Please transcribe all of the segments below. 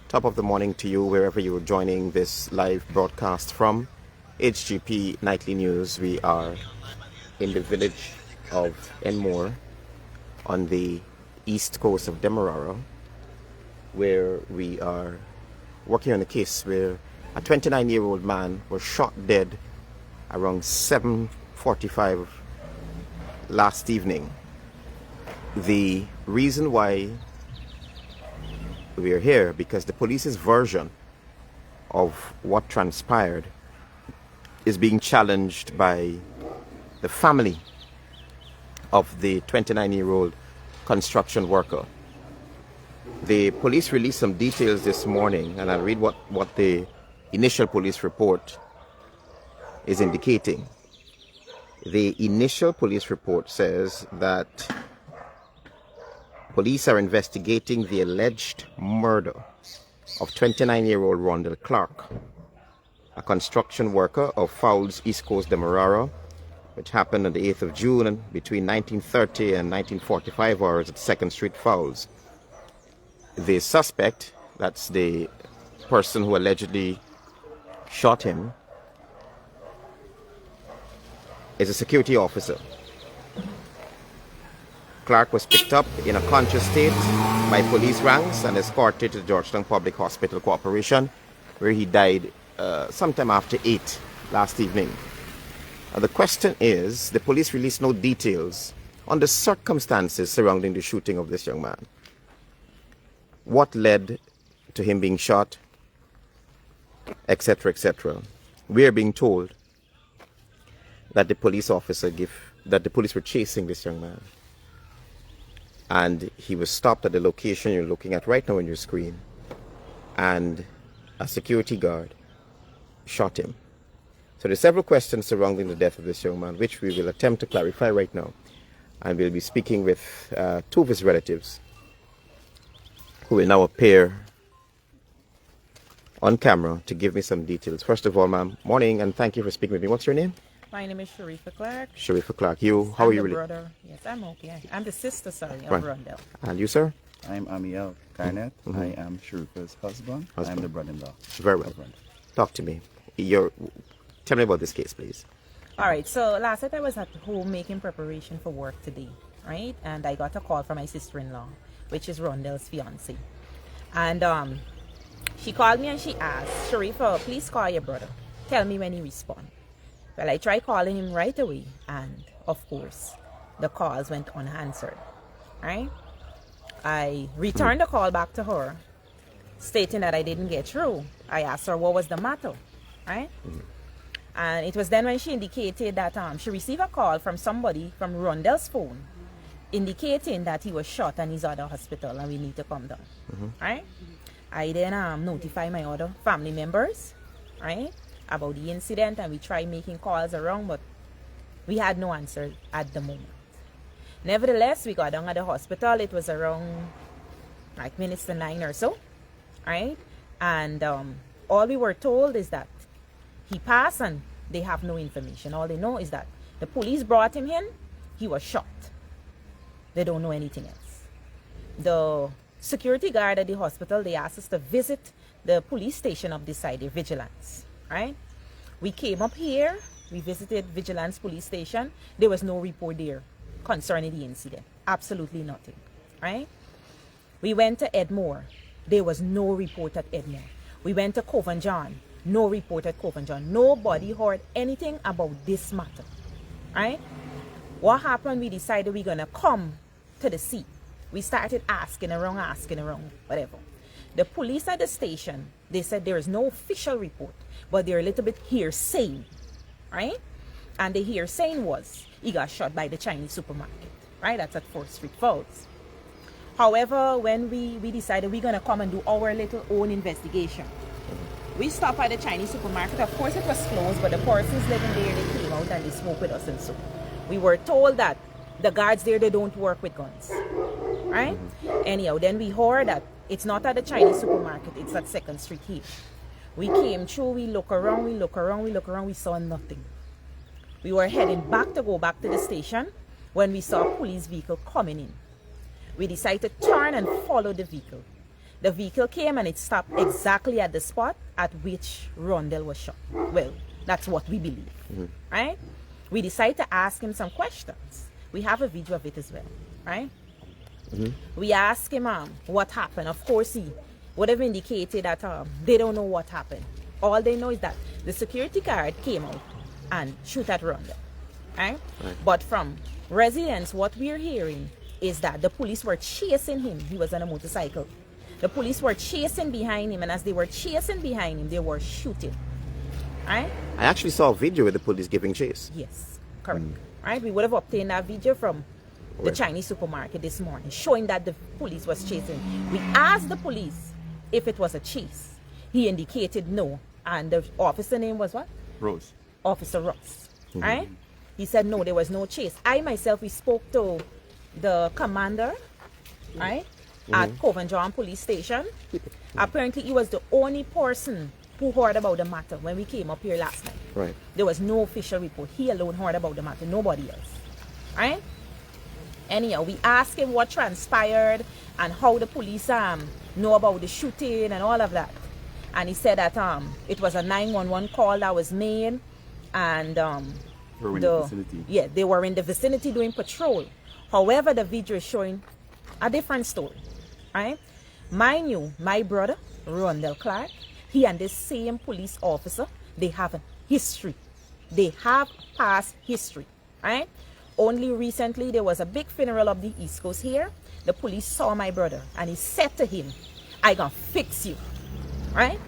Top of the morning to you, wherever you are joining this live broadcast from. HGP Nightly News. We are in the village of Enmore on the east coast of Demerara, where we are working on a case where a 29-year-old man was shot dead around 7:45 last evening. The reason why we are here, because the police's version of what transpired is being challenged by the family of the 29-year-old construction worker. The police released some details this morning, and I'll read what the initial police report is indicating. The initial police report says that police are investigating the alleged murder of 29-year-old Rondell Clark, a construction worker of Fowles, East Coast, Demerara, which happened on the 8th of June between 19:30 and 19:45 hours at 2nd Street, Fowles. The suspect, that's the person who allegedly shot him, is a security officer. Clark was picked up in a conscious state by police ranks and escorted to the Georgetown Public Hospital Corporation, where he died sometime after 8 last evening. The question is, the police released no details on the circumstances surrounding the shooting of this young man. What led to him being shot, etc., etc. We are being told that the police were chasing this young man, and he was stopped at the location you're looking at right now on your screen, and a security guard shot him. So there's several questions surrounding the death of this young man, which we will attempt to clarify right now, and we'll be speaking with two of his relatives who will now appear on camera to give me some details. First of all, ma'am, morning, and thank you for speaking with me. What's your name? My name is Sharifa Clark. Sharifa Clark. You, how are you? I'm the brother. Yes, I'm okay. I'm the sister, sorry, of Right. Rondell. And you, sir? I'm Amiel Garnett. I am Sharifa's husband. I'm the brother-in-law. Very well. Talk to me. Tell me about this case, please. All right, so last night I was at home making preparation for work today, right? And I got a call from my sister-in-law, which is Rondell's fiance. And she called me and she asked, Sharifa, please call your brother. Tell me when he responds. Well, I tried calling him right away, and of course, the calls went unanswered, right? I returned the call back to her, stating that I didn't get through. I asked her what was the matter, right? And it was then when she indicated that she received a call from somebody from Rondell's phone, indicating that he was shot and he's at the hospital and we need to come down, right? I then notify my other family members, right, about the incident, and we tried making calls around, but we had no answer at the moment. Nevertheless, we got down at the hospital. It was around like minutes to 9 or so, right? And all we were told is that he passed and they have no information. All they know is that the police brought him in, he was shot. They don't know anything else. The security guard at the hospital, they asked us to visit the police station of this side, the Vigilance, right? We came up here, we visited Vigilance police station. There was no report there concerning the incident. Absolutely nothing, right? We went to Enmore. There was no report at Enmore. We went to Cove and John. No report at Cove and John. Nobody heard anything about this matter, right? What happened, we decided we're going to come to the scene. We started asking around, whatever. The police at the station, they said there is no official report, but they're a little bit hearsay, right? And the hearsay was, he got shot by the Chinese supermarket, right? That's at 4th Street, Falls. However, when we decided we're going to come and do our little own investigation, we stopped at the Chinese supermarket. Of course, it was closed, but the persons living there, they came out and they spoke with us and so. We were told that the guards there, they don't work with guns, right? Anyhow, then we heard that it's not at the Chinese supermarket, it's at 2nd Street here. We came through, we look around, we saw nothing. We were heading back to go back to the station when we saw a police vehicle coming in. We decided to turn and follow the vehicle. The vehicle came and it stopped exactly at the spot at which Rondell was shot. Well, that's what we believe, right? We decided to ask him some questions. We have a video of it as well, right? We asked him what happened. Of course, he would have indicated that they don't know what happened. All they know is that the security guard came out and shoot at Rondell, right? But from residents, what we're hearing is that the police were chasing him. He was on a motorcycle. The police were chasing behind him, and as they were chasing behind him, they were shooting. Right? I actually saw a video with the police giving chase. Yes, correct. Right? We would have obtained that video from the Chinese supermarket this morning, showing that the police was chasing. We asked the police if it was a chase. He indicated no. And the officer name was what? Rose. Officer Ross. Right? He said no, there was no chase. I myself, we spoke to the commander, right? At Covent-Garden police station. Apparently he was the only person who heard about the matter when we came up here last night. Right. There was no official report. He alone heard about the matter, nobody else. Right? Anyhow, we asked him what transpired and how the police know about the shooting and all of that. And he said that it was a 911 call that was made, and We're in the vicinity. yeah, they were in the vicinity doing patrol. However, the video is showing a different story, right? Mind you, my brother, Rondell Clark, he and this same police officer, they have a history. They have past history, right? Only recently, there was a big funeral of the East Coast here. The police saw my brother, and he said to him, I gonna fix you, right?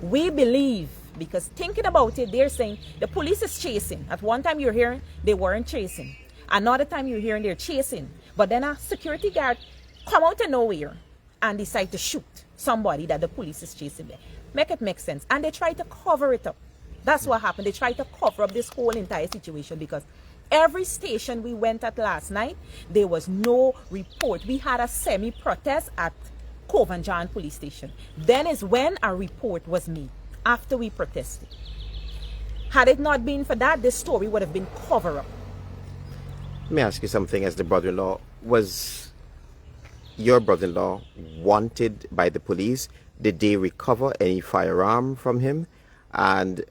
We believe, because thinking about it, they're saying the police is chasing. At one time you're hearing they weren't chasing. Another time you're hearing they're chasing. But then a security guard come out of nowhere and decide to shoot somebody that the police is chasing there. Make it make sense. And they try to cover it up. That's what happened. They try to cover up this whole entire situation, because every station we went at last night, there was no report. We had a semi-protest at Covent-Garden police station. Then is when a report was made, after we protested. Had it not been for that, this story would have been covered up. Let me ask you something as the brother-in-law. Was your brother-in-law wanted by the police? Did they recover any firearm from him? And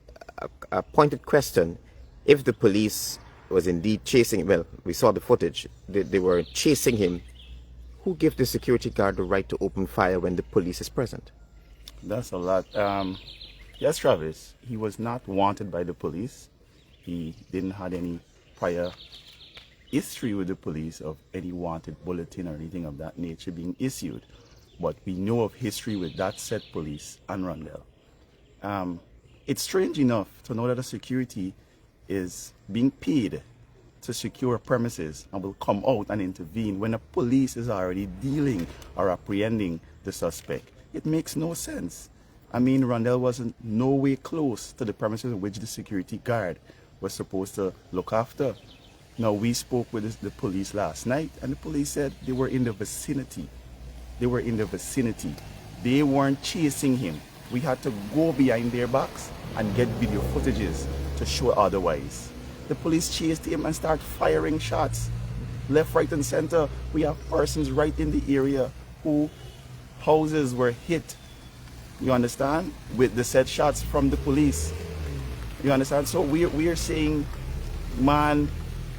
a pointed question, if the police was indeed chasing him, well, we saw the footage, they were chasing him, who gave the security guard the right to open fire when the police is present? That's a lot. Yes, Travis, he was not wanted by the police. He didn't have any prior history with the police of any wanted bulletin or anything of that nature being issued. But we know of history with that said police and Rondell. It's strange enough to know that the security is being paid to secure premises and will come out and intervene when the police is already dealing or apprehending the suspect. It makes no sense. I mean, Rondell wasn't no way close to the premises which the security guard was supposed to look after. Now, we spoke with the police last night, and the police said they were in the vicinity. They were in the vicinity. They weren't chasing him. We had to go behind their backs and get video footages to show otherwise. The police chased him and started firing shots. Left, right, and center. We have persons right in the area who houses were hit. You understand? With the said shots from the police. You understand? So we are saying, man,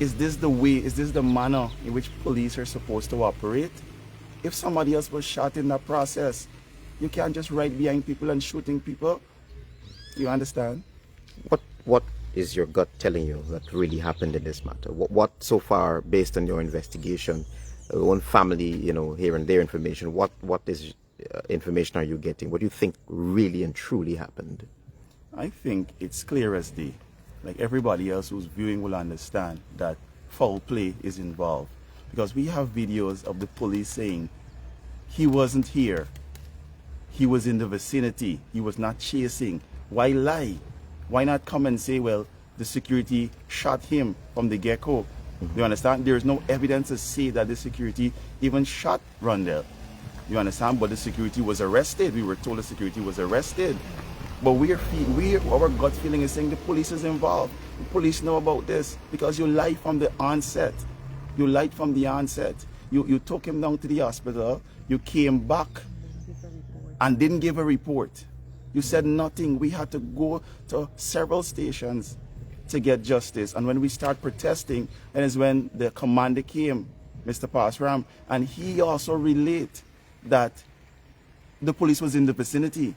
is this the way, is this the manner in which police are supposed to operate? If somebody else was shot in that process, you can't just ride behind people and shooting people. You understand? What is your gut telling you that really happened in this matter? What so far, based on your investigation, your own family, here and there information, what is information are you getting? What do you think really and truly happened? I think it's clear as day. Like everybody else who's viewing will understand that foul play is involved. Because we have videos of the police saying he wasn't here. He was in the vicinity. He was not chasing. Why lie? Why not come and say, well, the security shot him from the get-go? You understand? There is no evidence to say that the security even shot Rondell. You understand? But the security was arrested. We were told the security was arrested. But our gut feeling is saying the police is involved. The police know about this because you lied from the onset. You lied from the onset. You took him down to the hospital. You came back and didn't give a report. You said nothing. We had to go to several stations to get justice. And when we start protesting, that is when the commander came, Mr. Pasram, and he also relayed that the police was in the vicinity.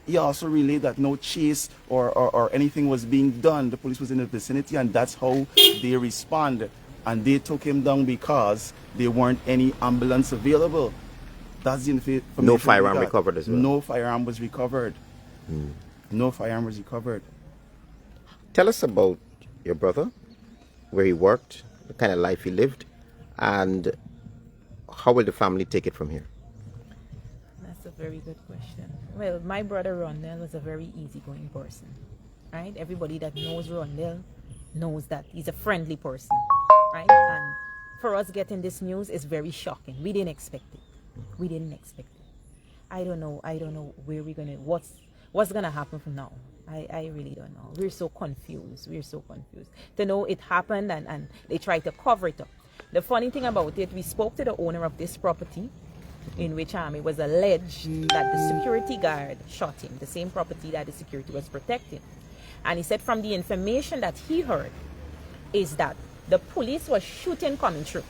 He also relayed that no chase or anything was being done. The police was in the vicinity, and that's how they responded. And they took him down because there weren't any ambulance available. That's the information. No firearm recovered as well. No firearm was recovered. No firearm was recovered. Tell us about your brother, where he worked, the kind of life he lived, and how will the family take it from here? That's a very good question. Well, my brother Rondell was a very easygoing person, right? Everybody that knows Rondell knows that he's a friendly person, right? And for us getting this news is very shocking. We didn't expect it. We didn't expect it. I don't know where we're gonna, what's gonna happen from now. I really don't know. We're so confused. To know it happened and they tried to cover it up. The funny thing about it, we spoke to the owner of this property, in which it was alleged that the security guard shot him, the same property that the security was protecting. And he said from the information that he heard is that the police was shooting coming through.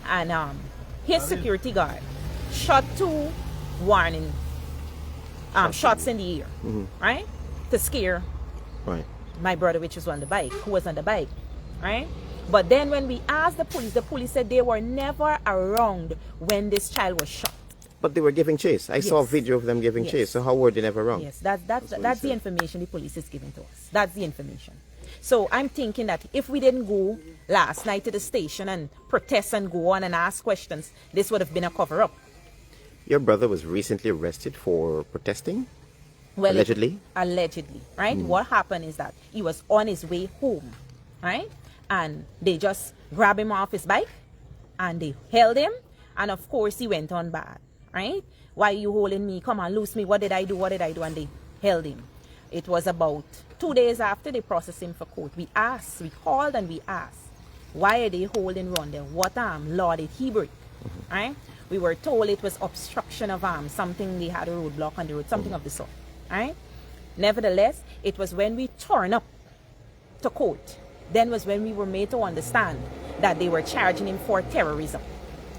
And his security guard shot 2 warning shots in the air, right? To scare my brother, which was on the bike, who was on the bike, right? But then when we asked the police said they were never around when this child was shot. But they were giving chase. I saw a video of them giving chase. So how were they never around? Yes, that's the information the police is giving to us. That's the information. So I'm thinking that if we didn't go last night to the station and protest and go on and ask questions, this would have been a cover-up. Your brother was recently arrested for protesting? Well, allegedly? Allegedly, right? What happened is that he was on his way home, right? And they just grabbed him off his bike and they held him. And of course, he went on bad, right? Why are you holding me? Come on, loose me. What did I do? And they held him. It was about 2 days after they processed him for court. We called and we asked, why are they holding Rondell? What law did he break, right? We were told it was obstruction of something, they had a roadblock on the road, something of the sort, right? Nevertheless, it was when we turned up to court, then was when we were made to understand that they were charging him for terrorism.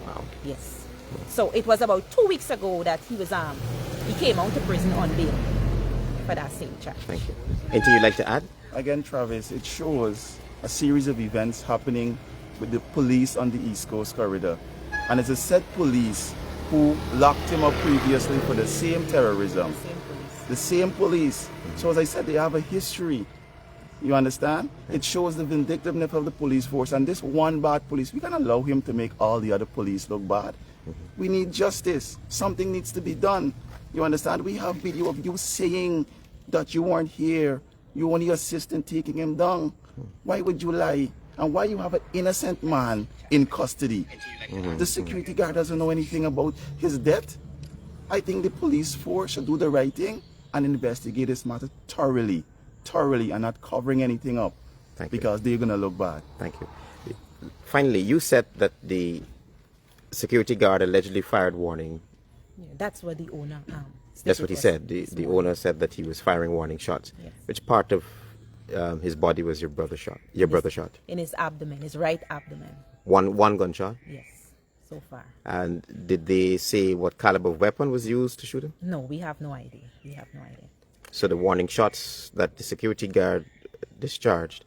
Wow. Yes. So it was about 2 weeks ago that he came out of prison on bail for that same charge. Thank you. Anything you'd like to add? Again, Travis, it shows a series of events happening with the police on the East Coast corridor. And it's a set police who locked him up previously for the same terrorism. The same police. So as I said, they have a history. You understand? It shows the vindictiveness of the police force. And this one bad police, we can't allow him to make all the other police look bad. We need justice. Something needs to be done. You understand? We have video of you saying that you weren't here. You were the assistant taking him down. Why would you lie? And why you have an innocent man in custody? The security guard doesn't know anything about his death. I think the police force should do the right thing and investigate this matter thoroughly, and not covering anything up. Thank you. Because they're going to look bad. Thank you. Finally, you said that the security guard allegedly fired warning. Yeah, that's what the owner That's what he said. The owner said that he was firing warning shots. Yes. Which part of his body was your brother shot? In his abdomen, his right abdomen. One gunshot? Yes, so far. And did they say what caliber of weapon was used to shoot him? No, we have no idea. So the warning shots that the security guard discharged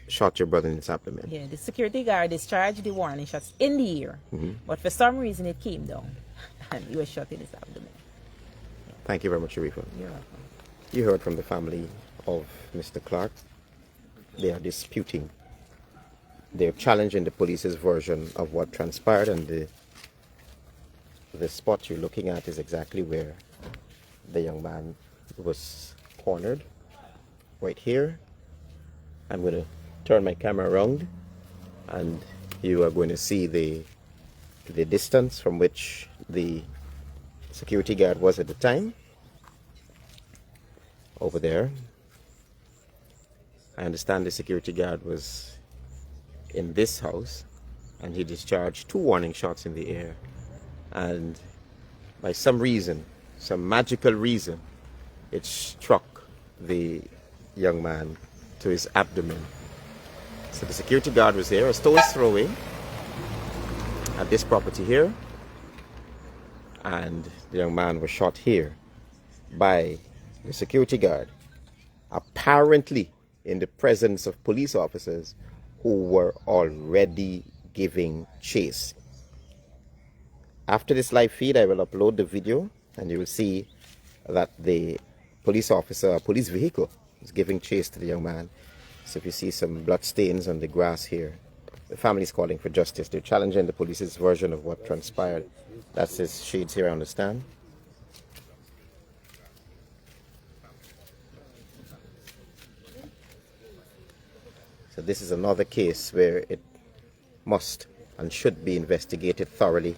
shot your brother in his abdomen? Yeah, the security guard discharged the warning shots in the air, but for some reason it came down and he was shot in his abdomen. Yeah. Thank you very much, Sharifa. You're welcome. You heard from the family of Mr. Clark. They are disputing. They're challenging the police's version of what transpired, and the spot you're looking at is exactly where the young man was cornered. Right here. I'm going to turn my camera around and you are going to see the distance from which the security guard was at the time. Over there. I understand the security guard was in this house and he discharged 2 warning shots in the air, and by some reason some magical reason, it struck the young man to his abdomen. So the security guard was there, a stone's throw away at this property here, and the young man was shot here by the security guard, apparently in the presence of police officers who were already giving chase. After this live feed, I will upload the video and you will see that the police officer, a police vehicle, is giving chase to the young man. So if you see some blood stains on the grass here, the family is calling for justice. They're challenging the police's version of what transpired. That's his shades here, I understand. So this is another case where it must and should be investigated thoroughly.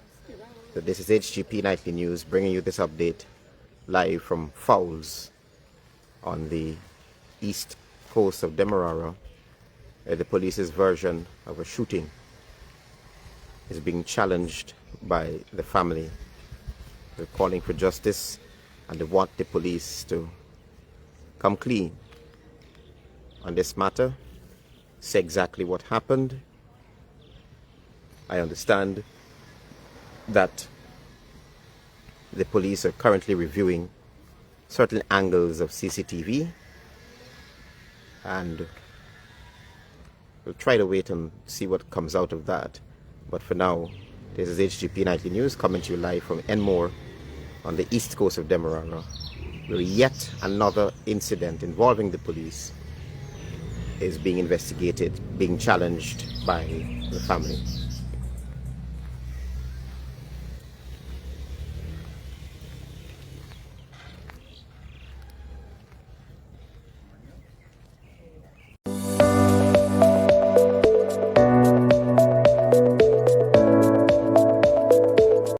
So this is HGP Nightly News bringing you this update live from Fowles on the east coast of Demerara, where the police's version of a shooting is being challenged by the family. They're calling for justice and they want the police to come clean on this matter, say exactly what happened. I understand that the police are currently reviewing certain angles of CCTV, and we'll try to wait and see what comes out of that. But for now, this is HGP Nightly News coming to you live from Enmore on the east coast of Demerara, where yet another incident involving the police is being investigated, being challenged by the family.